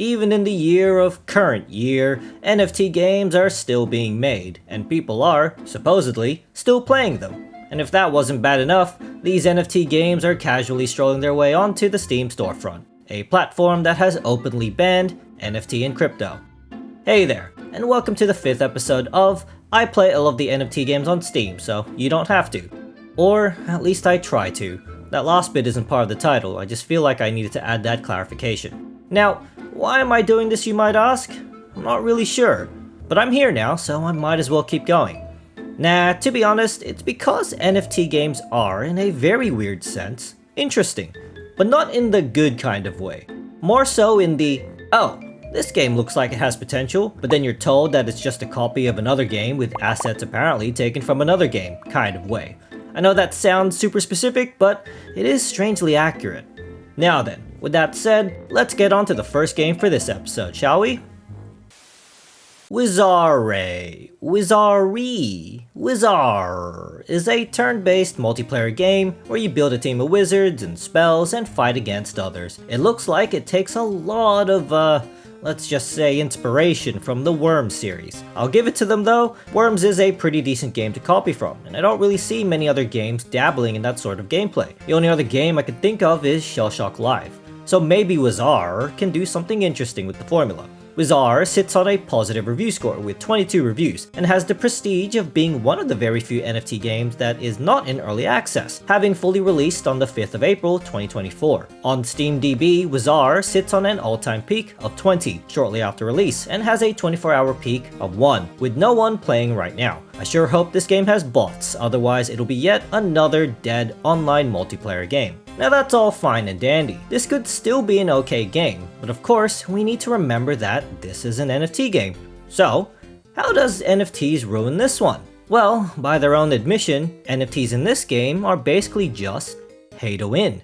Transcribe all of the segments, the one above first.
Even in the year of current year, NFT games are still being made, and people are, supposedly, still playing them. And if that wasn't bad enough, these NFT games are casually strolling their way onto the Steam storefront, a platform that has openly banned NFT and crypto. Hey there, and welcome to the 5th episode of I Play All of the NFT games on Steam, so you don't have to. Or, at least I try to. That last bit isn't part of the title, I just feel like I needed to add that clarification. Now, why am I doing this, you might ask? I'm not really sure, but I'm here now, so I might as well keep going. Nah, to be honest, it's because NFT games are, in a very weird sense, interesting, but not in the good kind of way. More so in the, oh, this game looks like it has potential, but then you're told that it's just a copy of another game with assets apparently taken from another game kind of way. I know that sounds super specific, but it is strangely accurate. Now then, with that said, let's get on to the first game for this episode, shall we? Wizarre is a turn-based multiplayer game where you build a team of wizards and spells and fight against others. It looks like it takes a lot of, let's just say inspiration from the Worms series. I'll give it to them though, Worms is a pretty decent game to copy from, and I don't really see many other games dabbling in that sort of gameplay. The only other game I could think of is Shellshock Live. So maybe Wizarre can do something interesting with the formula. Wizarre sits on a positive review score with 22 reviews, and has the prestige of being one of the very few NFT games that is not in early access, having fully released on the 5th of April 2024. On SteamDB, Wizarre sits on an all-time peak of 20 shortly after release, and has a 24-hour peak of 1, with no one playing right now. I sure hope this game has bots, otherwise it'll be yet another dead online multiplayer game. Now that's all fine and dandy. This could still be an okay game, but of course we need to remember that this is an NFT game. So, how does NFTs ruin this one? Well, by their own admission, NFTs in this game are basically just pay to win.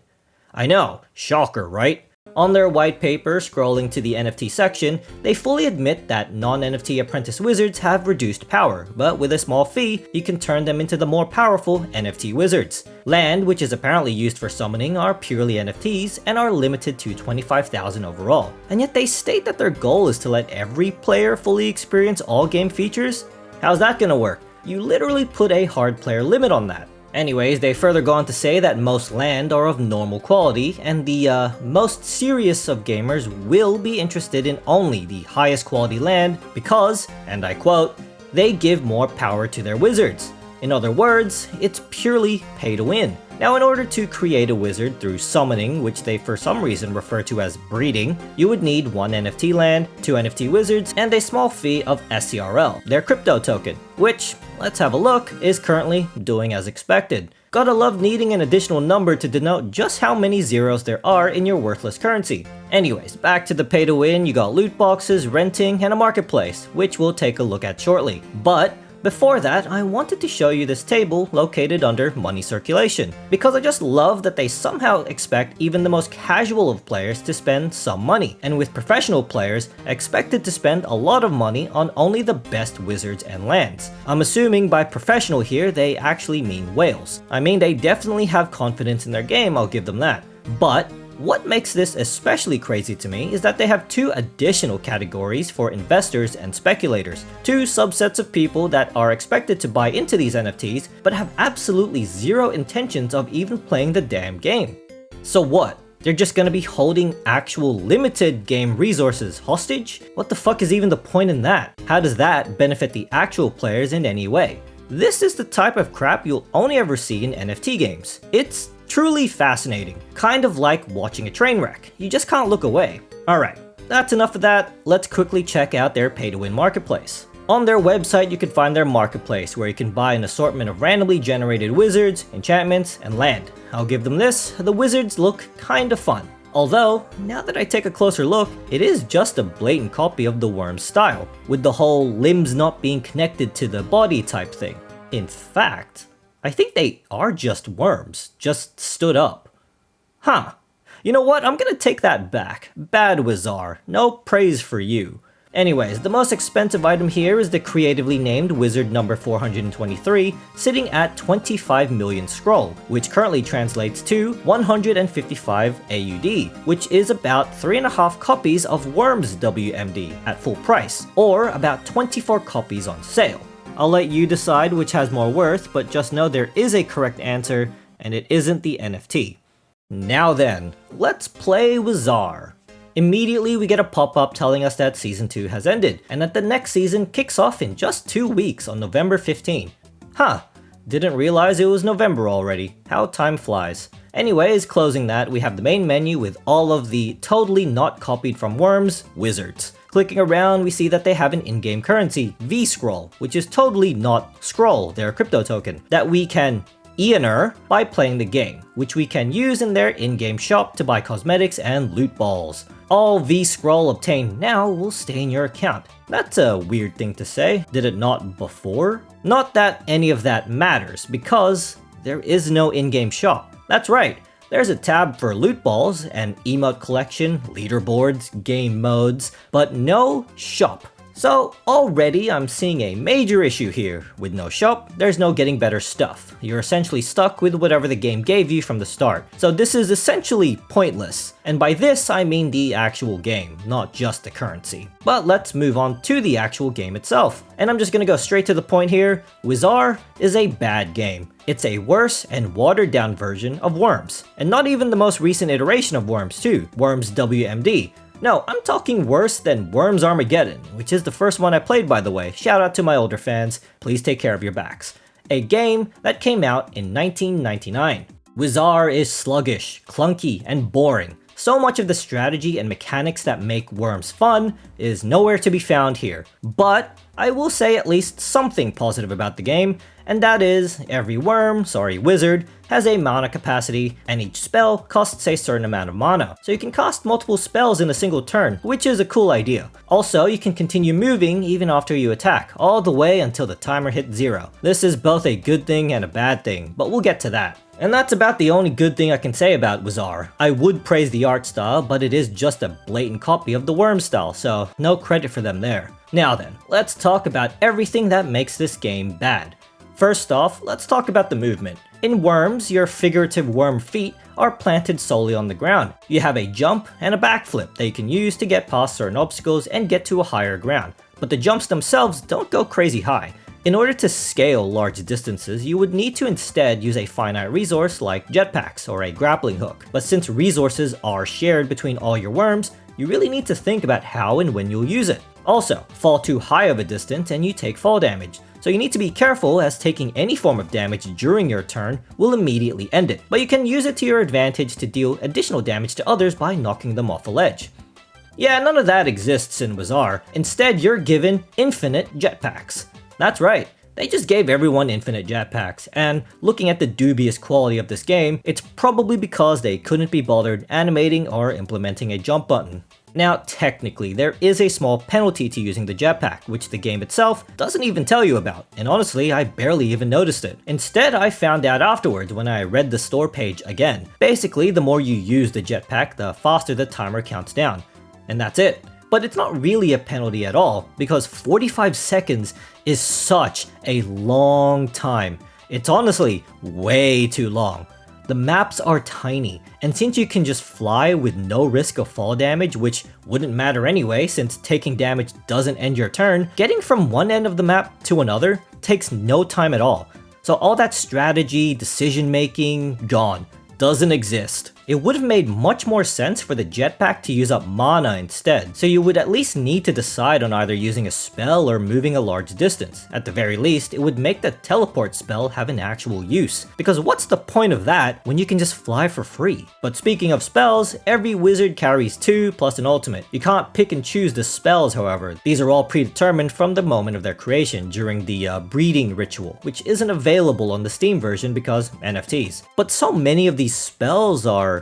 I know, shocker, right? On their white paper, scrolling to the NFT section, they fully admit that non-NFT apprentice wizards have reduced power, but with a small fee, you can turn them into the more powerful NFT wizards. Land, which is apparently used for summoning, are purely NFTs and are limited to 25,000 overall. And yet they state that their goal is to let every player fully experience all game features? How's that gonna work? You literally put a hard player limit on that. Anyways, they further go on to say that most land are of normal quality, and the most serious of gamers will be interested in only the highest quality land because, and I quote, they give more power to their wizards. In other words, it's purely pay to win. Now, in order to create a wizard through summoning, which they for some reason refer to as breeding, you would need 1 NFT land, 2 NFT wizards, and a small fee of SCRL, their crypto token, which, let's have a look, is currently doing as expected. Gotta love needing an additional number to denote just how many zeros there are in your worthless currency. Anyways, back to the pay to win, you got loot boxes, renting, and a marketplace, which we'll take a look at shortly. But before that, I wanted to show you this table located under money circulation, because I just love that they somehow expect even the most casual of players to spend some money, and with professional players expected to spend a lot of money on only the best wizards and lands. I'm assuming by professional here they actually mean whales. I mean, they definitely have confidence in their game, I'll give them that. But what makes this especially crazy to me is that they have 2 additional categories for investors and speculators, 2 subsets of people that are expected to buy into these NFTs but have absolutely zero intentions of even playing the damn game. So what? They're just gonna be holding actual limited game resources hostage? What the fuck is even the point in that? How does that benefit the actual players in any way? This is the type of crap you'll only ever see in NFT games. It's truly fascinating, kind of like watching a train wreck. You just can't look away. Alright, that's enough of that. Let's quickly check out their pay-to-win marketplace. On their website, you can find their marketplace where you can buy an assortment of randomly generated wizards, enchantments, and land. I'll give them this, the wizards look kinda fun. Although, now that I take a closer look, it is just a blatant copy of the Worms style, with the whole limbs not being connected to the body type thing. In fact, I think they are just worms, just stood up. Huh. You know what, I'm gonna take that back. Bad Wizarre, no praise for you. Anyways, the most expensive item here is the creatively named Wizard number 423, sitting at 25 million scroll, which currently translates to 155 AUD, which is about 3.5 copies of Worms WMD at full price, or about 24 copies on sale. I'll let you decide which has more worth, but just know there is a correct answer, and it isn't the NFT. Now then, let's play Wizarre. Immediately we get a pop-up telling us that Season 2 has ended, and that the next season kicks off in just 2 weeks on November 15. Huh, didn't realize it was November already. How time flies. Anyways, closing that, we have the main menu with all of the totally not copied from Worms wizards. Clicking around, we see that they have an in-game currency, V-Scroll, which is totally not Scroll, their crypto token, that we can earn by playing the game, which we can use in their in-game shop to buy cosmetics and loot balls. All V-Scroll obtained now will stay in your account. That's a weird thing to say, did it not before? Not that any of that matters, because there is no in-game shop. That's right, there's a tab for loot balls, an emote collection, leaderboards, game modes, but no shop. So already I'm seeing a major issue here. With no shop, there's no getting better stuff. You're essentially stuck with whatever the game gave you from the start. So this is essentially pointless. And by this I mean the actual game, not just the currency. But let's move on to the actual game itself. And I'm just gonna go straight to the point here. Wizarre is a bad game. It's a worse and watered down version of Worms. And not even the most recent iteration of Worms too, Worms WMD. No, I'm talking worse than Worms Armageddon, which is the first one I played by the way. Shout out to my older fans, please take care of your backs. A game that came out in 1999. Wizarre is sluggish, clunky, and boring. So much of the strategy and mechanics that make Worms fun is nowhere to be found here. But I will say at least something positive about the game, and that is every wizard, has a mana capacity, and each spell costs a certain amount of mana. So you can cast multiple spells in a single turn, which is a cool idea. Also, you can continue moving even after you attack, all the way until the timer hits 0. This is both a good thing and a bad thing, but we'll get to that. And that's about the only good thing I can say about Wizarre. I would praise the art style, but it is just a blatant copy of the Worms style, so no credit for them there. Now then, let's talk about everything that makes this game bad. First off, let's talk about the movement. In Worms, your figurative worm feet are planted solely on the ground. You have a jump and a backflip that you can use to get past certain obstacles and get to a higher ground. But the jumps themselves don't go crazy high. In order to scale large distances, you would need to instead use a finite resource like jetpacks or a grappling hook. But since resources are shared between all your worms, you really need to think about how and when you'll use it. Also, fall too high of a distance and you take fall damage. So you need to be careful, as taking any form of damage during your turn will immediately end it. But you can use it to your advantage to deal additional damage to others by knocking them off a ledge. Yeah, none of that exists in Wizarre. Instead, you're given infinite jetpacks. That's right, they just gave everyone infinite jetpacks, and looking at the dubious quality of this game, it's probably because they couldn't be bothered animating or implementing a jump button. Now, technically, there is a small penalty to using the jetpack, which the game itself doesn't even tell you about, and honestly, I barely even noticed it. Instead, I found out afterwards when I read the store page again. Basically, the more you use the jetpack, the faster the timer counts down. And that's it. But it's not really a penalty at all, because 45 seconds is such a long time. It's honestly way too long. The maps are tiny, and since you can just fly with no risk of fall damage, which wouldn't matter anyway since taking damage doesn't end your turn, getting from one end of the map to another takes no time at all. So all that strategy, decision making, gone. Doesn't exist. It would have made much more sense for the jetpack to use up mana instead, so you would at least need to decide on either using a spell or moving a large distance. At the very least, it would make the teleport spell have an actual use, because what's the point of that when you can just fly for free? But speaking of spells, every wizard carries 2 plus an ultimate. You can't pick and choose the spells, however. These are all predetermined from the moment of their creation during the breeding ritual, which isn't available on the Steam version because NFTs. But so many of these spells are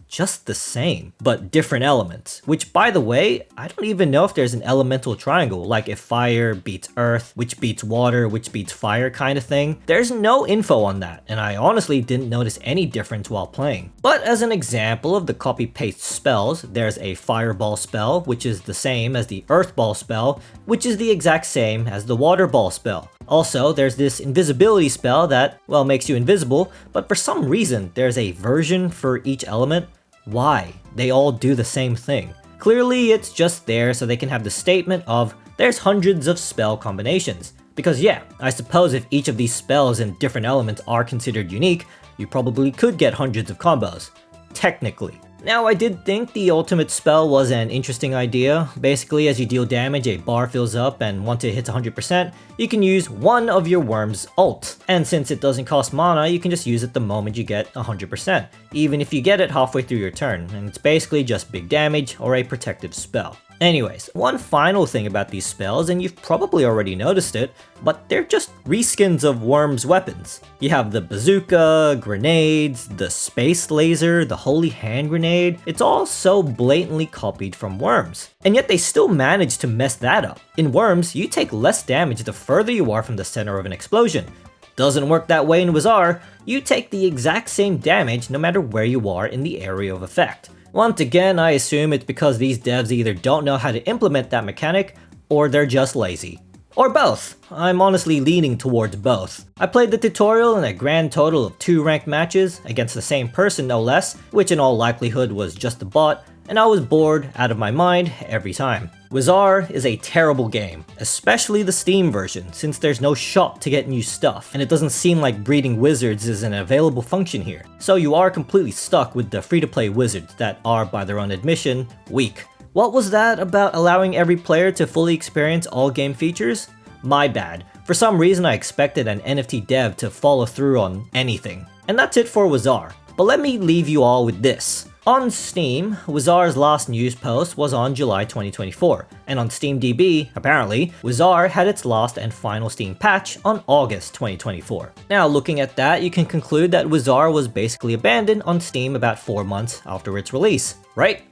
just the same, but different elements. Which, by the way, I don't even know if there's an elemental triangle, like if fire beats earth, which beats water, which beats fire kind of thing. There's no info on that, and I honestly didn't notice any difference while playing. But as an example of the copy-paste spells, there's a fireball spell, which is the same as the earthball spell, which is the exact same as the water ball spell. Also, there's this invisibility spell that, well, makes you invisible, but for some reason, there's a version for each element. Why? They all do the same thing. Clearly, it's just there so they can have the statement of, there's hundreds of spell combinations. Because yeah, I suppose if each of these spells and different elements are considered unique, you probably could get hundreds of combos. Technically. Now, I did think the ultimate spell was an interesting idea. Basically, as you deal damage, a bar fills up, and once it hits 100%, you can use one of your worm's ult. And since it doesn't cost mana, you can just use it the moment you get 100%, even if you get it halfway through your turn, and it's basically just big damage or a protective spell. Anyways, one final thing about these spells, and you've probably already noticed it, but they're just reskins of Worm's weapons. You have the bazooka, grenades, the space laser, the holy hand grenade. It's all so blatantly copied from Worms. And yet they still manage to mess that up. In Worms, you take less damage the further you are from the center of an explosion. Doesn't work that way in Wizarre. You take the exact same damage no matter where you are in the area of effect. Once again, I assume it's because these devs either don't know how to implement that mechanic, or they're just lazy. Or both. I'm honestly leaning towards both. I played the tutorial in a grand total of 2 ranked matches, against the same person no less, which in all likelihood was just a bot, and I was bored out of my mind every time. Wizarre is a terrible game, especially the Steam version, since there's no shop to get new stuff, and it doesn't seem like breeding wizards is an available function here. So you are completely stuck with the free-to-play wizards that are, by their own admission, weak. What was that about allowing every player to fully experience all game features? My bad. For some reason I expected an NFT dev to follow through on anything. And that's it for Wizarre. But let me leave you all with this. On Steam, Wizarre's last news post was on July 2024, and on SteamDB, apparently, Wizarre had its last and final Steam patch on August 2024. Now, looking at that, you can conclude that Wizarre was basically abandoned on Steam about 4 months after its release, right?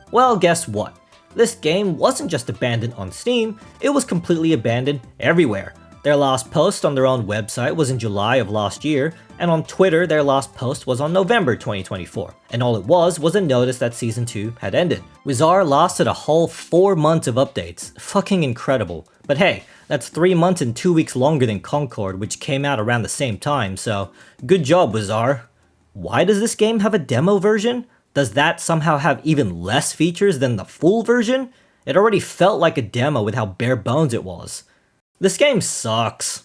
Well, guess what? This game wasn't just abandoned on Steam, it was completely abandoned everywhere. Their last post on their own website was in July of last year, and on Twitter their last post was on November 2024, and all it was a notice that Season 2 had ended. Wizarre lasted a whole 4 months of updates, fucking incredible. But hey, that's 3 months and 2 weeks longer than Concord, which came out around the same time, so good job Wizarre. Why does this game have a demo version? Does that somehow have even less features than the full version? It already felt like a demo with how bare bones it was. This game sucks.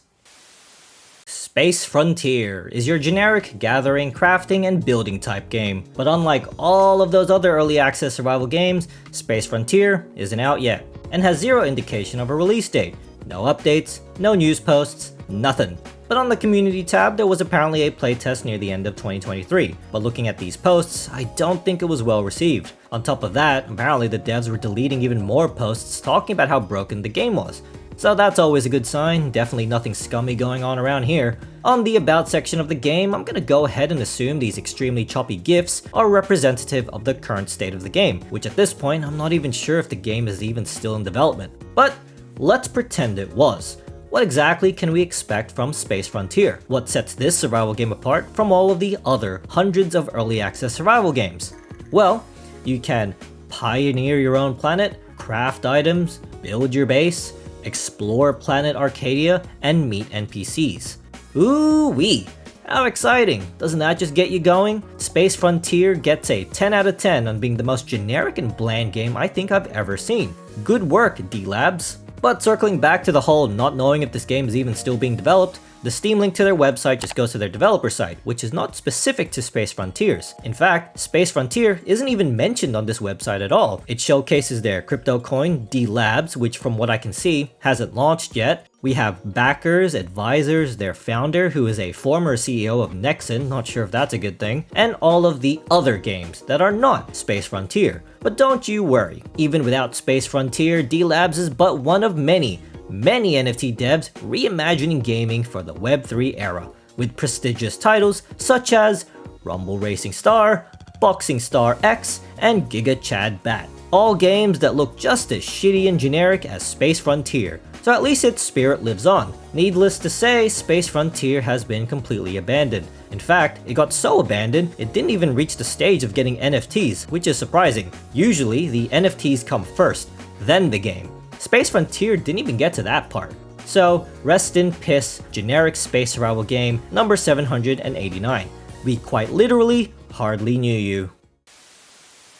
Space Frontier is your generic gathering, crafting, and building type game, but unlike all of those other early access survival games, Space Frontier isn't out yet, and has zero indication of a release date. No updates, no news posts, nothing. But on the community tab, there was apparently a playtest near the end of 2023, but looking at these posts, I don't think it was well received. On top of that, apparently the devs were deleting even more posts talking about how broken the game was. So that's always a good sign, definitely nothing scummy going on around here. On the about section of the game, I'm gonna go ahead and assume these extremely choppy GIFs are representative of the current state of the game, which at this point, I'm not even sure if the game is even still in development. But let's pretend it was. What exactly can we expect from Space Frontier? What sets this survival game apart from all of the other hundreds of early access survival games? Well, you can pioneer your own planet, craft items, build your base, explore planet Arcadia, and meet NPCs. Ooh-wee! How exciting! Doesn't that just get you going? Space Frontier gets a 10 out of 10 on being the most generic and bland game I think I've ever seen. Good work, D-Labs! But circling back to the whole not knowing if this game is even still being developed, the Steam link to their website just goes to their developer site, which is not specific to Space Frontiers. In fact, Space Frontier isn't even mentioned on this website at all. It showcases their crypto coin, D-Labs, which from what I can see, hasn't launched yet. We have backers, advisors, their founder, who is a former CEO of Nexon, not sure if that's a good thing, and all of the other games that are not Space Frontier. But don't you worry, even without Space Frontier, D-Labs is but one of many NFT devs reimagining gaming for the Web3 era, with prestigious titles such as Rumble Racing Star, Boxing Star X, and Giga Chad Bat. All games that look just as shitty and generic as Space Frontier, so at least its spirit lives on. Needless to say, Space Frontier has been completely abandoned. In fact, it got so abandoned, it didn't even reach the stage of getting NFTs, which is surprising. Usually, the NFTs come first, then the game. Space Frontier didn't even get to that part. So, rest in piss, generic space survival game number 789. We quite literally hardly knew you.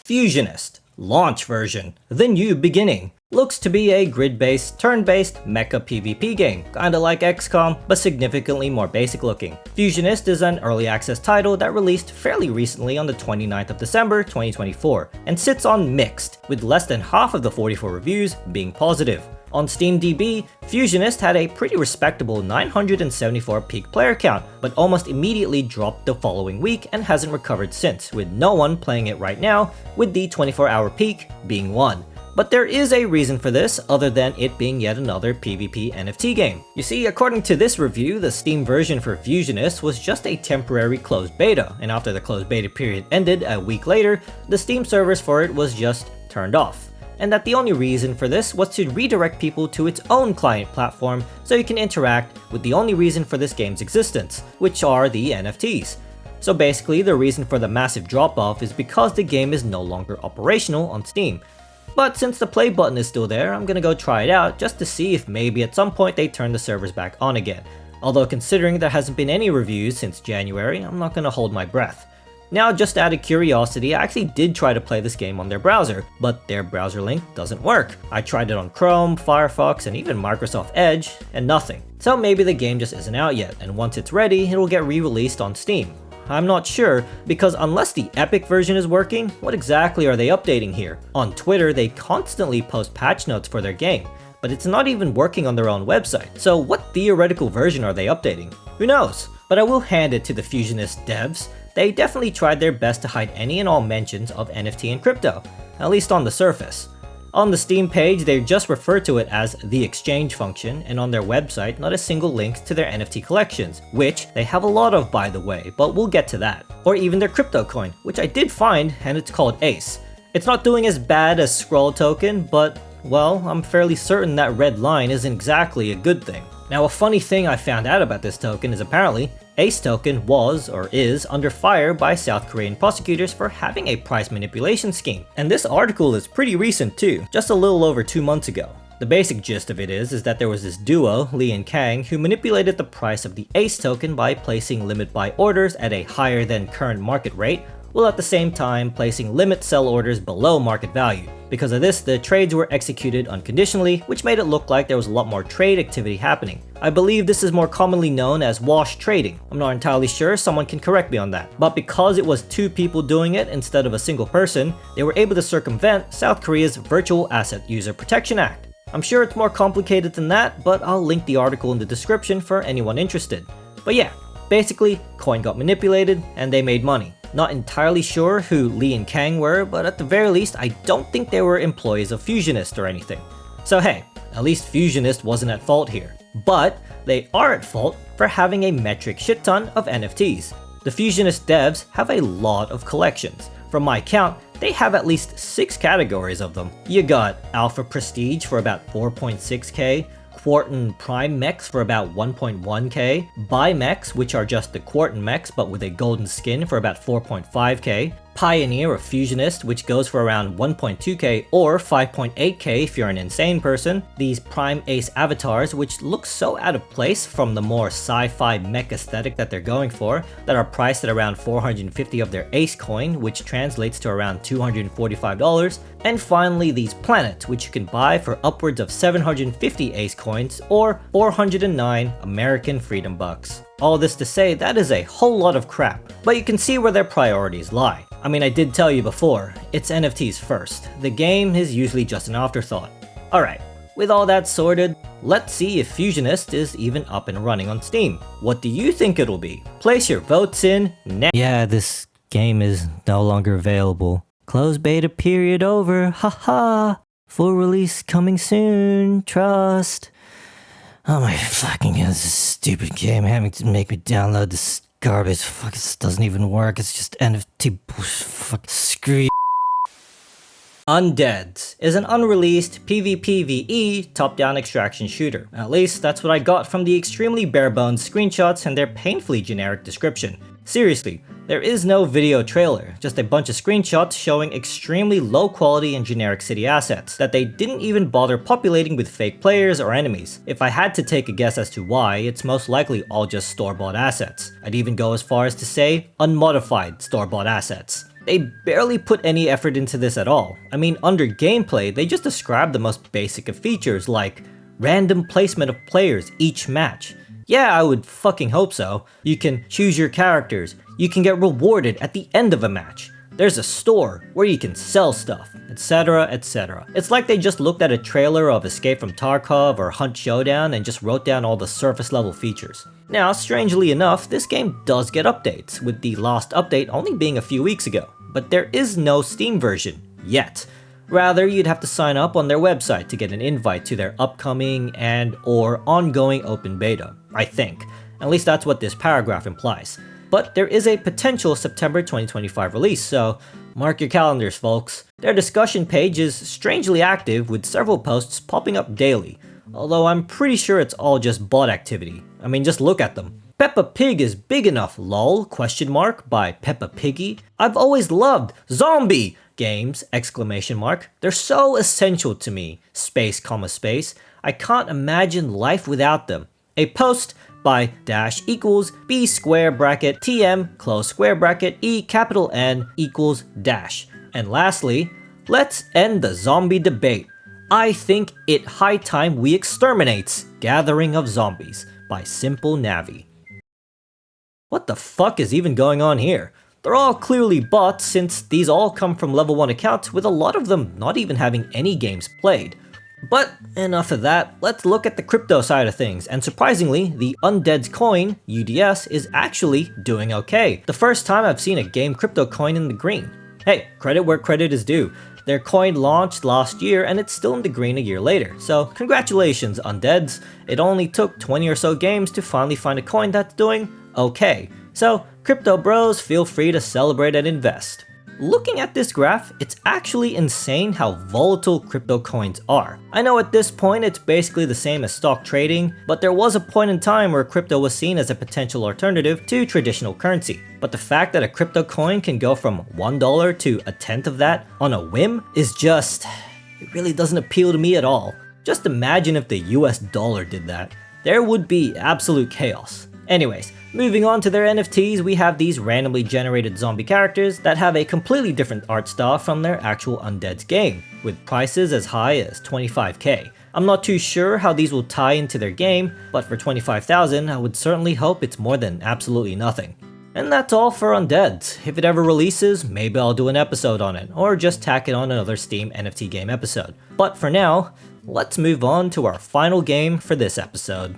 Fusionist. Launch version. The New Beginning. Looks to be a grid-based, turn-based mecha PvP game, kinda like XCOM, but significantly more basic looking. Fusionist is an early access title that released fairly recently on the 29th of December 2024, and sits on Mixed, with less than half of the 44 reviews being positive. On SteamDB, Fusionist had a pretty respectable 974 peak player count, but almost immediately dropped the following week and hasn't recovered since, with no one playing it right now, with the 24-hour peak being 1. But there is a reason for this, other than it being yet another PvP NFT game. You see, according to this review, the Steam version for Fusionist was just a temporary closed beta, and after the closed beta period ended a week later, the Steam servers for it was just turned off. And that the only reason for this was to redirect people to its own client platform so you can interact with the only reason for this game's existence, which are the NFTs. So basically, the reason for the massive drop-off is because the game is no longer operational on Steam. But since the play button is still there, I'm gonna go try it out just to see if maybe at some point they turn the servers back on again. Although considering there hasn't been any reviews since January, I'm not gonna hold my breath. Now, just out of curiosity, I actually did try to play this game on their browser, but their browser link doesn't work. I tried it on Chrome, Firefox, and even Microsoft Edge, and nothing. So maybe the game just isn't out yet, and once it's ready, it'll get re-released on Steam. I'm not sure, because unless the Epic version is working, what exactly are they updating here? On Twitter, they constantly post patch notes for their game, but it's not even working on their own website. So what theoretical version are they updating? Who knows? But I will hand it to the Fusionist devs. They definitely tried their best to hide any and all mentions of NFT and crypto, at least on the surface. On the Steam page, they just refer to it as the exchange function, and on their website, not a single link to their NFT collections, which they have a lot of by the way, but we'll get to that. Or even their crypto coin, which I did find, and it's called Ace. It's not doing as bad as Scroll Token, but, well, I'm fairly certain that red line isn't exactly a good thing. Now, a funny thing I found out about this token is apparently, Ace token was, or is, under fire by South Korean prosecutors for having a price manipulation scheme. And this article is pretty recent too, just a little over 2 months ago. The basic gist of it is that there was this duo, Lee and Kang, who manipulated the price of the Ace token by placing limit buy orders at a higher than current market rate, while at the same time placing limit sell orders below market value. Because of this, the trades were executed unconditionally, which made it look like there was a lot more trade activity happening. I believe this is more commonly known as wash trading. I'm not entirely sure, someone can correct me on that. But because it was 2 people doing it instead of a single person, they were able to circumvent South Korea's Virtual Asset User Protection Act. I'm sure it's more complicated than that, but I'll link the article in the description for anyone interested. But yeah, basically, coin got manipulated and they made money. Not entirely sure who Lee and Kang were, but at the very least, I don't think they were employees of Fusionist or anything. So hey, at least Fusionist wasn't at fault here. But they are at fault for having a metric shit ton of NFTs. The Fusionist devs have a lot of collections. From my count, they have at least 6 categories of them. You got Alpha Prestige for about 4.6k, Quarton Prime mechs for about 1.1k, Bi-mechs, which are just the Quarton mechs but with a golden skin, for about 4.5k, Pioneer of Fusionist, which goes for around 1.2k or 5.8k if you're an insane person, these Prime Ace avatars, which look so out of place from the more sci-fi mech aesthetic that they're going for, that are priced at around 450 of their Ace coin, which translates to around $245, and finally these planets, which you can buy for upwards of 750 Ace coins or 409 American Freedom Bucks. All this to say, that is a whole lot of crap, but you can see where their priorities lie. I mean, I did tell you before, it's NFTs first. The game is usually just an afterthought. Alright, with all that sorted, let's see if Fusionist is even up and running on Steam. What do you think it'll be? Place your votes in now. Yeah, this game is no longer available. Closed beta period over, haha. Full release coming soon, trust. Oh my fucking god, this is a stupid game having to make me download this garbage. Fuck, this doesn't even work. It's just NFT bullshit. Fuck, screw you. Undeads is an unreleased PvPvE top-down extraction shooter. At least, that's what I got from the extremely bare-bones screenshots and their painfully generic description. Seriously, there is no video trailer, just a bunch of screenshots showing extremely low quality and generic city assets that they didn't even bother populating with fake players or enemies. If I had to take a guess as to why, it's most likely all just store-bought assets. I'd even go as far as to say unmodified store-bought assets. They barely put any effort into this at all. I mean, under gameplay, they just describe the most basic of features like random placement of players each match. Yeah, I would fucking hope so. You can choose your characters, you can get rewarded at the end of a match. There's a store where you can sell stuff, etc, etc. It's like they just looked at a trailer of Escape from Tarkov or Hunt Showdown and just wrote down all the surface level features. Now, strangely enough, this game does get updates, with the last update only being a few weeks ago. But there is no Steam version, yet. Rather, you'd have to sign up on their website to get an invite to their upcoming and/or ongoing open beta, I think. At least that's what this paragraph implies. But there is a potential September 2025 release, so mark your calendars, folks. Their discussion page is strangely active, with several posts popping up daily, although I'm pretty sure it's all just bot activity. I mean, just look at them. Peppa Pig is big enough, lol, question mark, by Peppa Piggy. I've always loved zombie games, exclamation mark. They're so essential to me, space, comma, space. I can't imagine life without them. A post by dash equals b square bracket tm close square bracket e capital N equals dash. And lastly, let's end the zombie debate. I think it high time we exterminates Gathering of Zombies by Simple Navi. What the fuck is even going on here? They're all clearly bots, since these all come from level 1 accounts, with a lot of them not even having any games played. But enough of that, let's look at the crypto side of things, and surprisingly, the Undeads coin, UDS, is actually doing okay. The first time I've seen a game crypto coin in the green. Hey, credit where credit is due. Their coin launched last year and it's still in the green a year later, so congratulations Undeads. It only took 20 or so games to finally find a coin that's doing okay. So crypto bros, feel free to celebrate and invest. Looking at this graph, it's actually insane how volatile crypto coins are. I know at this point it's basically the same as stock trading, but there was a point in time where crypto was seen as a potential alternative to traditional currency. But the fact that a crypto coin can go from $1 to a tenth of that on a whim is just... it really doesn't appeal to me at all. Just imagine if the US dollar did that. There would be absolute chaos. Anyways, moving on to their NFTs, we have these randomly generated zombie characters that have a completely different art style from their actual Undeads game, with prices as high as 25k. I'm not too sure how these will tie into their game, but for 25,000 I would certainly hope it's more than absolutely nothing. And that's all for Undeads. If it ever releases, maybe I'll do an episode on it, or just tack it on another Steam NFT game episode. But for now, let's move on to our final game for this episode.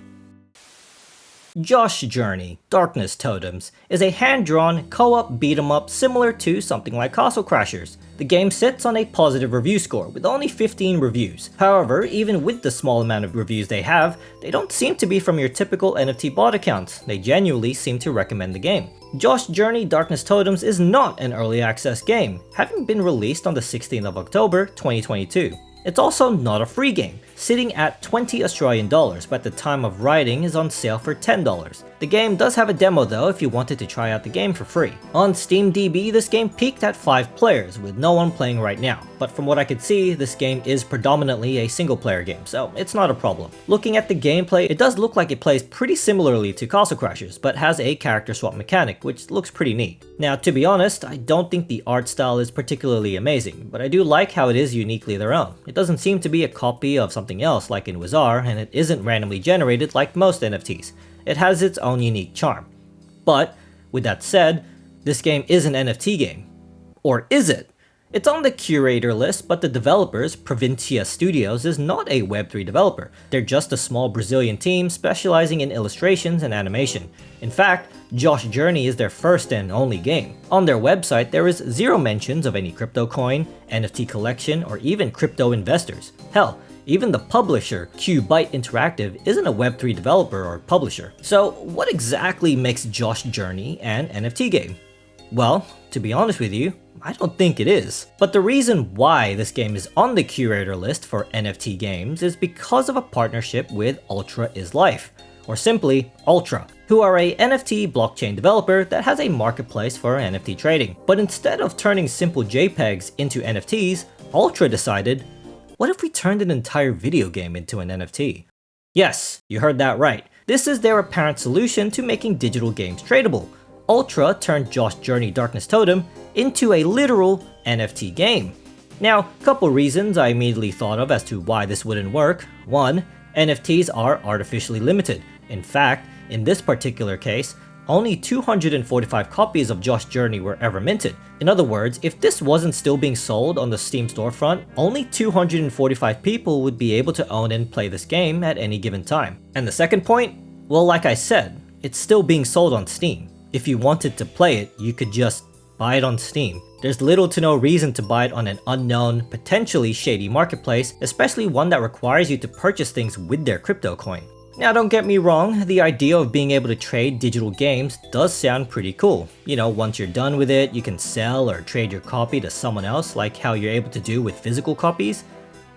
Josh Journey, Darkness Totems, is a hand-drawn co-op beat-em-up similar to something like Castle Crashers. The game sits on a positive review score with only 15 reviews. However, even with the small amount of reviews they have, they don't seem to be from your typical NFT bot accounts. They genuinely seem to recommend the game. Josh Journey, Darkness Totems is not an early access game, having been released on the 16th of October 2022. It's also not a free game, sitting at 20 Australian dollars, but at the time of writing is on sale for $10. The game does have a demo though if you wanted to try out the game for free. On SteamDB, this game peaked at 5 players, with no one playing right now, but from what I could see, this game is predominantly a single player game, so it's not a problem. Looking at the gameplay, it does look like it plays pretty similarly to Castle Crashers, but has a character swap mechanic, which looks pretty neat. Now, to be honest, I don't think the art style is particularly amazing, but I do like how it is uniquely their own. It doesn't seem to be a copy of something else like in Wizarre, and it isn't randomly generated like most NFTs. It has its own unique charm. But, with that said, this game is an NFT game. Or is it? It's on the curator list, but the developers, Provincia Studios, is not a Web3 developer. They're just a small Brazilian team specializing in illustrations and animation. In fact, Josh Journey is their first and only game. On their website, there is zero mentions of any crypto coin, NFT collection, or even crypto investors. Hell, Even the publisher, Q-Byte Interactive, isn't a Web3 developer or publisher. So what exactly makes Josh Journey an NFT game? Well, to be honest with you, I don't think it is. But the reason why this game is on the curator list for NFT games is because of a partnership with Ultra is Life, or simply Ultra, who are a NFT blockchain developer that has a marketplace for NFT trading. But instead of turning simple JPEGs into NFTs, Ultra decided, what if we turned an entire video game into an NFT? Yes, you heard that right. This is their apparent solution to making digital games tradable. Ultra turned Josh Journey Darkness Totem into a literal NFT game. Now, couple reasons I immediately thought of as to why this wouldn't work. One, NFTs are artificially limited. In fact, in this particular case, only 245 copies of Josh Journey were ever minted. In other words, if this wasn't still being sold on the Steam storefront, only 245 people would be able to own and play this game at any given time. And the second point? Well, like I said, it's still being sold on Steam. If you wanted to play it, you could just buy it on Steam. There's little to no reason to buy it on an unknown, potentially shady marketplace, especially one that requires you to purchase things with their crypto coin. Now don't get me wrong, the idea of being able to trade digital games does sound pretty cool. You know, once you're done with it, you can sell or trade your copy to someone else like how you're able to do with physical copies.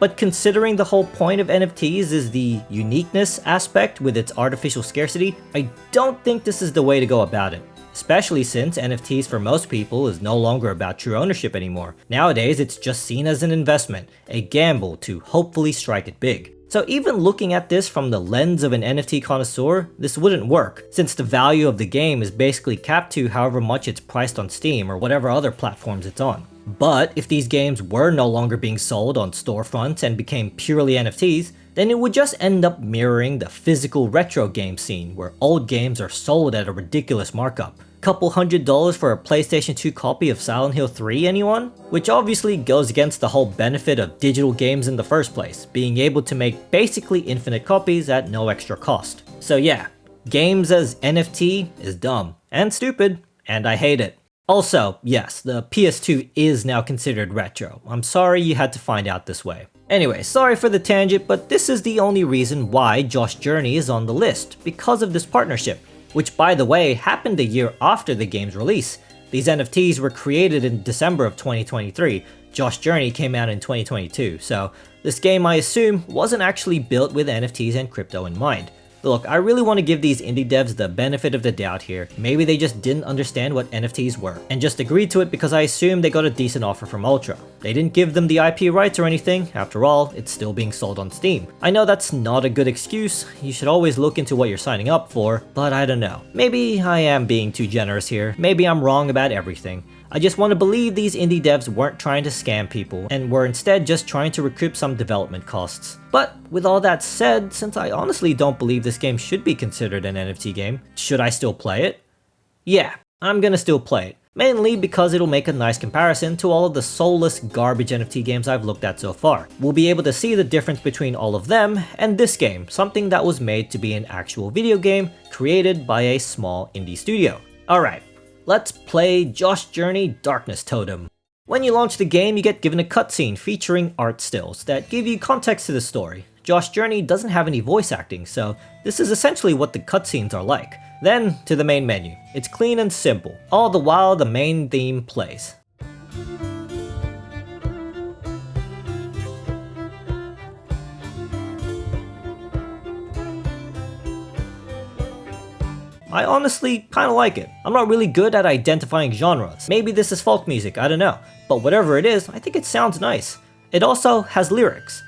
But considering the whole point of NFTs is the uniqueness aspect with its artificial scarcity, I don't think this is the way to go about it. Especially since NFTs for most people is no longer about true ownership anymore. Nowadays, it's just seen as an investment, a gamble to hopefully strike it big. So even looking at this from the lens of an NFT connoisseur, this wouldn't work, since the value of the game is basically capped to however much it's priced on Steam or whatever other platforms it's on. But if these games were no longer being sold on storefronts and became purely NFTs, then it would just end up mirroring the physical retro game scene where old games are sold at a ridiculous markup. Couple $100 for a PlayStation 2 copy of Silent Hill 3, anyone? Which obviously goes against the whole benefit of digital games in the first place, being able to make basically infinite copies at no extra cost. So yeah, games as NFT is dumb, and stupid, and I hate it. Also, yes, the PS2 is now considered retro. I'm sorry you had to find out this way. Anyway, sorry for the tangent, but this is the only reason why Josh Journey is on the list, because of this partnership. Which, by the way, happened a year after the game's release. These NFTs were created in December of 2023. Josh Journey came out in 2022, so this game, I assume, wasn't actually built with NFTs and crypto in mind. Look, I really want to give these indie devs the benefit of the doubt here. Maybe they just didn't understand what NFTs were, and just agreed to it because I assumed they got a decent offer from Ultra. They didn't give them the IP rights or anything, after all, it's still being sold on Steam. I know that's not a good excuse, you should always look into what you're signing up for, but I don't know. Maybe I am being too generous here, maybe I'm wrong about everything. I just want to believe these indie devs weren't trying to scam people, and were instead just trying to recoup some development costs. But with all that said, since I honestly don't believe this game should be considered an NFT game, should I still play it? Yeah, I'm gonna still play it. Mainly because it'll make a nice comparison to all of the soulless garbage NFT games I've looked at so far. We'll be able to see the difference between all of them and this game, something that was made to be an actual video game created by a small indie studio. Alright. Let's play Josh Journey Darkness Totem. When you launch the game, you get given a cutscene featuring art stills that give you context to the story. Josh Journey doesn't have any voice acting, so this is essentially what the cutscenes are like. Then, to the main menu. It's clean and simple, all the while the main theme plays. I honestly kinda like it. I'm not really good at identifying genres. Maybe this is folk music, I don't know. But whatever it is, I think it sounds nice. It also has lyrics.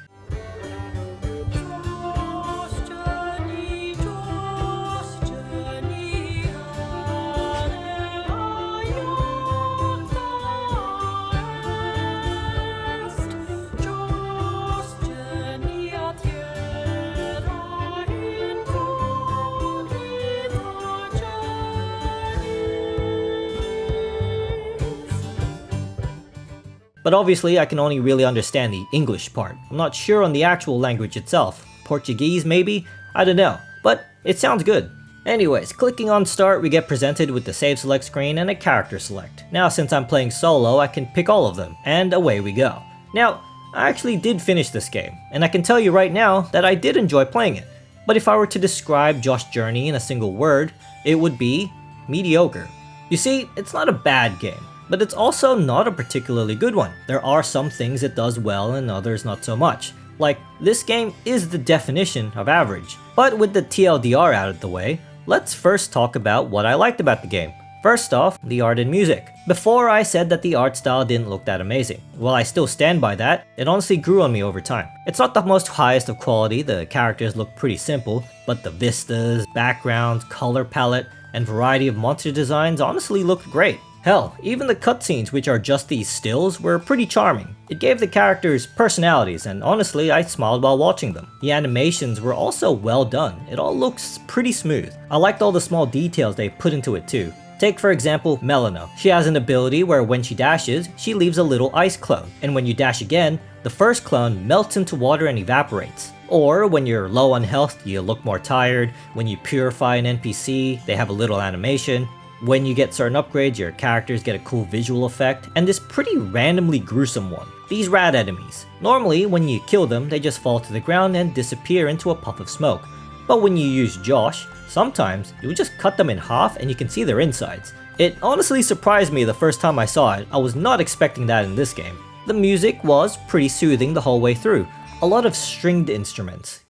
But obviously I can only really understand the English part. I'm not sure on the actual language itself. Portuguese maybe? I don't know. But it sounds good. Anyways, clicking on start, we get presented with the save select screen and a character select. Now since I'm playing solo, I can pick all of them, and away we go. Now, I actually did finish this game, and I can tell you right now that I did enjoy playing it. But if I were to describe Josh's journey in a single word, it would be mediocre. You see, it's not a bad game, but it's also not a particularly good one. There are some things it does well and others not so much. Like, this game is the definition of average. But with the TLDR out of the way, let's first talk about what I liked about the game. First off, the art and music. Before I said that the art style didn't look that amazing. Well, I still stand by that. It honestly grew on me over time. It's not the most highest of quality, the characters look pretty simple, but the vistas, backgrounds, color palette, and variety of monster designs honestly looked great. Hell, even the cutscenes, which are just these stills, were pretty charming. It gave the characters personalities, and honestly, I smiled while watching them. The animations were also well done. It all looks pretty smooth. I liked all the small details they put into it too. Take for example Melina. She has an ability where when she dashes, she leaves a little ice clone, and when you dash again, the first clone melts into water and evaporates. Or when you're low on health, you look more tired. When you purify an NPC, they have a little animation. When you get certain upgrades, your characters get a cool visual effect, and this pretty randomly gruesome one. These rat enemies. Normally, when you kill them, they just fall to the ground and disappear into a puff of smoke. But when you use Josh, sometimes you just cut them in half and you can see their insides. It honestly surprised me the first time I saw it. I was not expecting that in this game. The music was pretty soothing the whole way through. A lot of stringed instruments.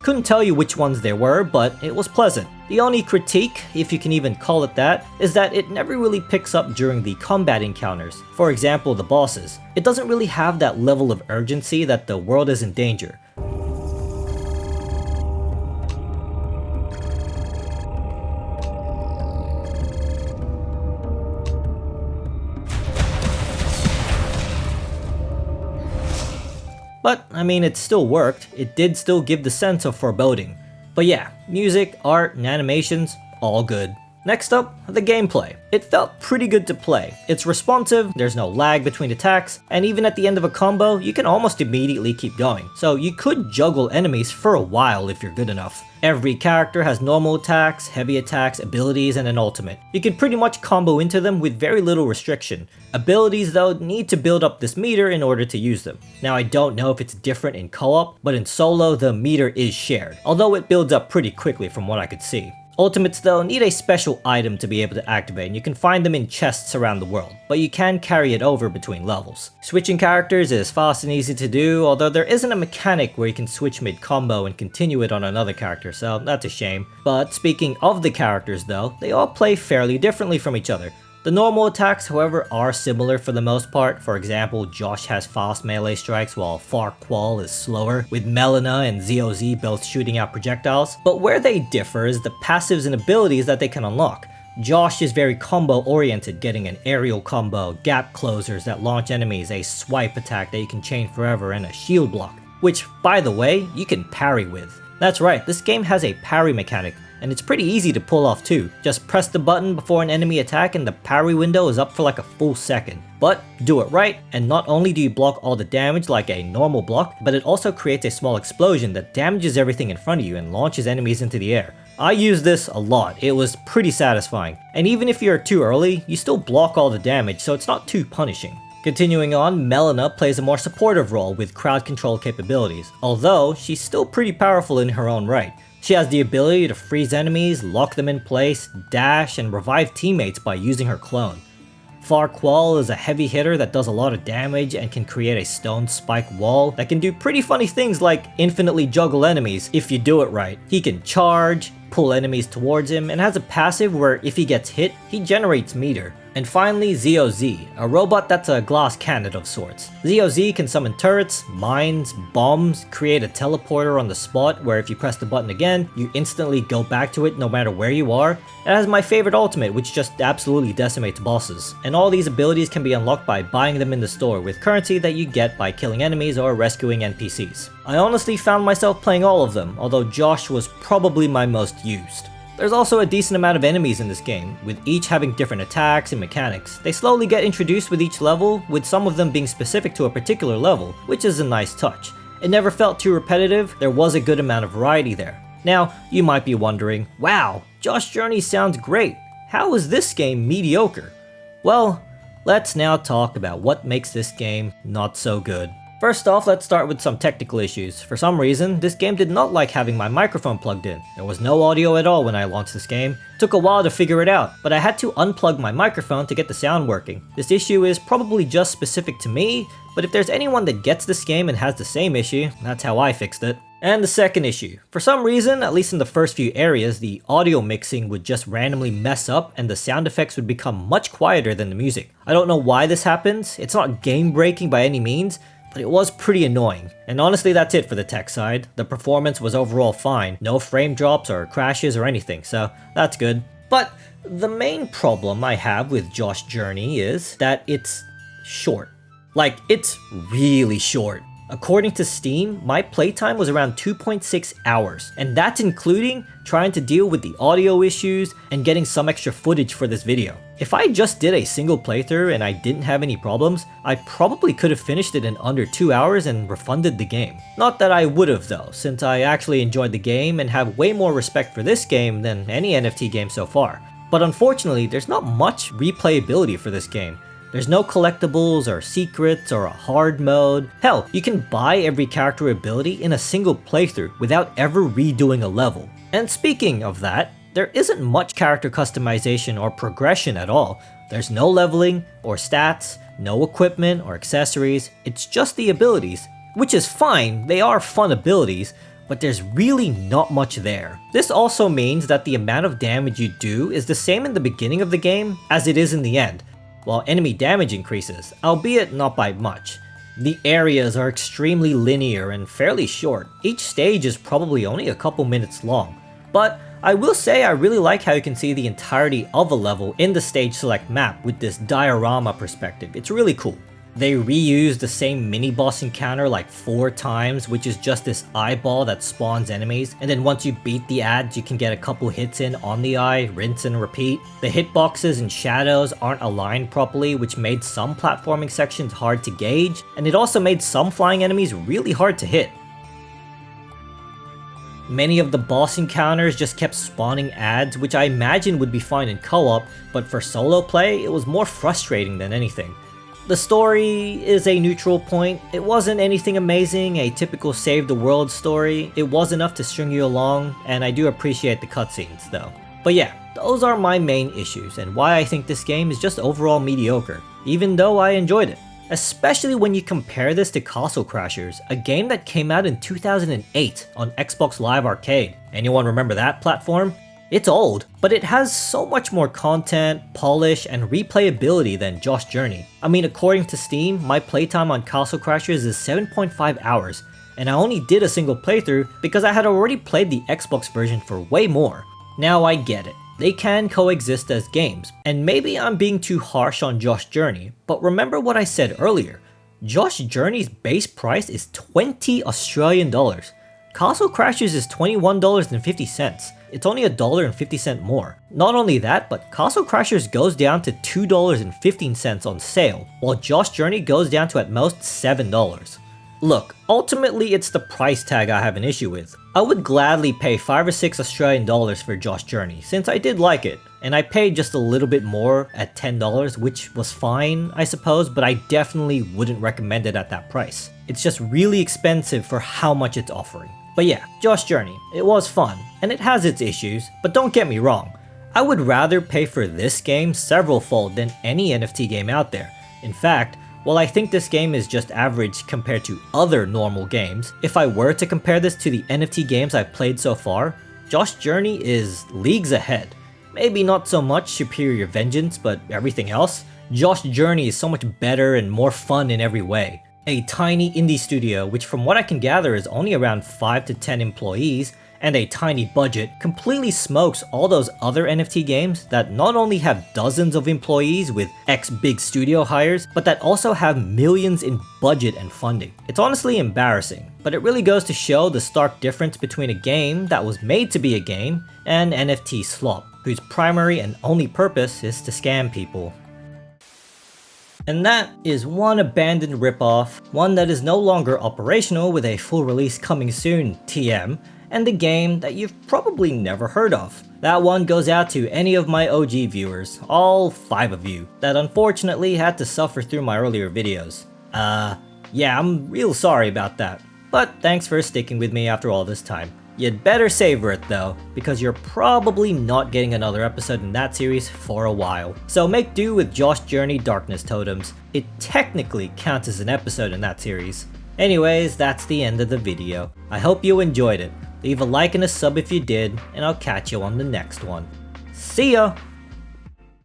Couldn't tell you which ones there were, but it was pleasant. The only critique, if you can even call it that, is that it never really picks up during the combat encounters. For example, the bosses. It doesn't really have that level of urgency that the world is in danger. But, I mean, it still worked. It did still give the sense of foreboding. But yeah, music, art, and animations, all good. Next up, the gameplay. It felt pretty good to play. It's responsive, there's no lag between attacks, and even at the end of a combo, you can almost immediately keep going. So you could juggle enemies for a while if you're good enough. Every character has normal attacks, heavy attacks, abilities, and an ultimate. You can pretty much combo into them with very little restriction. Abilities though need to build up this meter in order to use them. Now I don't know if it's different in co-op, but in solo the meter is shared, although it builds up pretty quickly from what I could see. Ultimates though need a special item to be able to activate, and you can find them in chests around the world, but you can carry it over between levels. Switching characters is fast and easy to do, although there isn't a mechanic where you can switch mid-combo and continue it on another character, so that's a shame. But speaking of the characters though, they all play fairly differently from each other. The normal attacks, however, are similar for the most part. For example, Josh has fast melee strikes while Farquaad is slower, with Melina and ZOZ both shooting out projectiles. But where they differ is the passives and abilities that they can unlock. Josh is very combo oriented, getting an aerial combo, gap closers that launch enemies, a swipe attack that you can chain forever, and a shield block, which, by the way, you can parry with. That's right, this game has a parry mechanic, and it's pretty easy to pull off too. Just press the button before an enemy attack and the parry window is up for like a full second. But do it right, and not only do you block all the damage like a normal block, but it also creates a small explosion that damages everything in front of you and launches enemies into the air. I used this a lot, it was pretty satisfying. And even if you're too early, you still block all the damage, so it's not too punishing. Continuing on, Melina plays a more supportive role with crowd control capabilities, although she's still pretty powerful in her own right. She has the ability to freeze enemies, lock them in place, dash, and revive teammates by using her clone. Farquaad is a heavy hitter that does a lot of damage and can create a stone spike wall that can do pretty funny things like infinitely juggle enemies if you do it right. He can charge, pull enemies towards him, and has a passive where if he gets hit, he generates meter. And finally, ZOZ, a robot that's a glass cannon of sorts. ZOZ can summon turrets, mines, bombs, create a teleporter on the spot where if you press the button again, you instantly go back to it no matter where you are. It has my favorite ultimate, which just absolutely decimates bosses. And all these abilities can be unlocked by buying them in the store with currency that you get by killing enemies or rescuing NPCs. I honestly found myself playing all of them, although Josh was probably my most used. There's also a decent amount of enemies in this game, with each having different attacks and mechanics. They slowly get introduced with each level, with some of them being specific to a particular level, which is a nice touch. It never felt too repetitive, there was a good amount of variety there. Now, you might be wondering, wow, Josh Journey sounds great. How is this game mediocre? Well, let's now talk about what makes this game not so good. First off, let's start with some technical issues. For some reason, this game did not like having my microphone plugged in. There was no audio at all when I launched this game. It took a while to figure it out, but I had to unplug my microphone to get the sound working. This issue is probably just specific to me, but if there's anyone that gets this game and has the same issue, that's how I fixed it. And the second issue. For some reason, at least in the first few areas, the audio mixing would just randomly mess up and the sound effects would become much quieter than the music. I don't know why this happens. It's not game breaking by any means, but it was pretty annoying. And honestly, that's it for the tech side. The performance was overall fine, no frame drops or crashes or anything, so that's good. But the main problem I have with Josh Journey is that it's short. Like, it's really short. According to Steam, my playtime was around 2.6 hours, and that's including trying to deal with the audio issues and getting some extra footage for this video. If I just did a single playthrough and I didn't have any problems, I probably could have finished it in under 2 hours and refunded the game. Not that I would have though, since I actually enjoyed the game and have way more respect for this game than any NFT game so far. But unfortunately, there's not much replayability for this game. There's no collectibles or secrets or a hard mode. Hell, you can buy every character ability in a single playthrough without ever redoing a level. And speaking of that, there isn't much character customization or progression at all. There's no leveling or stats, no equipment or accessories, it's just the abilities. Which is fine, they are fun abilities, but there's really not much there. This also means that the amount of damage you do is the same in the beginning of the game as it is in the end, while enemy damage increases, albeit not by much. The areas are extremely linear and fairly short. Each stage is probably only a couple minutes long. But I will say I really like how you can see the entirety of a level in the stage select map with this diorama perspective. It's really cool. They reuse the same mini-boss encounter like 4 times, which is just this eyeball that spawns enemies, and then once you beat the ads you can get a couple hits in on the eye, rinse and repeat. The hitboxes and shadows aren't aligned properly, which made some platforming sections hard to gauge, and it also made some flying enemies really hard to hit. Many of the boss encounters just kept spawning ads, which I imagine would be fine in co-op, but for solo play it was more frustrating than anything. The story is a neutral point. It wasn't anything amazing, a typical save the world story. It was enough to string you along, and I do appreciate the cutscenes though. But yeah, those are my main issues and why I think this game is just overall mediocre, even though I enjoyed it. Especially when you compare this to Castle Crashers, a game that came out in 2008 on Xbox Live Arcade. Anyone remember that platform? It's old, but it has so much more content, polish, and replayability than Josh Journey. I mean, according to Steam, my playtime on Castle Crashers is 7.5 hours, and I only did a single playthrough because I had already played the Xbox version for way more. Now I get it. They can coexist as games, and maybe I'm being too harsh on Josh Journey, but remember what I said earlier. Josh Journey's base price is 20 Australian dollars. Castle Crashers is $21.50. It's only $1.50 more. Not only that, but Castle Crashers goes down to $2.15 on sale, while Josh Journey goes down to at most $7. Look, ultimately it's the price tag I have an issue with. I would gladly pay 5 or 6 Australian dollars for Josh Journey, since I did like it, and I paid just a little bit more at $10, which was fine, I suppose, but I definitely wouldn't recommend it at that price. It's just really expensive for how much it's offering. But yeah, Josh Journey, it was fun, and it has its issues, but don't get me wrong. I would rather pay for this game several-fold than any NFT game out there. In fact, while I think this game is just average compared to other normal games, if I were to compare this to the NFT games I've played so far, Josh Journey is leagues ahead. Maybe not so much Superior Vengeance, but everything else, Josh Journey is so much better and more fun in every way. A tiny indie studio, which from what I can gather is only around 5 to 10 employees, and a tiny budget, completely smokes all those other NFT games that not only have dozens of employees with X big studio hires, but that also have millions in budget and funding. It's honestly embarrassing, but it really goes to show the stark difference between a game that was made to be a game and NFT slop, whose primary and only purpose is to scam people. And that is one abandoned ripoff, one that is no longer operational with a full release coming soon, TM, and a game that you've probably never heard of. That one goes out to any of my OG viewers, all 5 of you, that unfortunately had to suffer through my earlier videos. Yeah, I'm real sorry about that, but thanks for sticking with me after all this time. You'd better savor it though, because you're probably not getting another episode in that series for a while. So make do with Josh Journey Darkness Totems. It technically counts as an episode in that series. Anyways, that's the end of the video. I hope you enjoyed it. Leave a like and a sub if you did, and I'll catch you on the next one. See ya!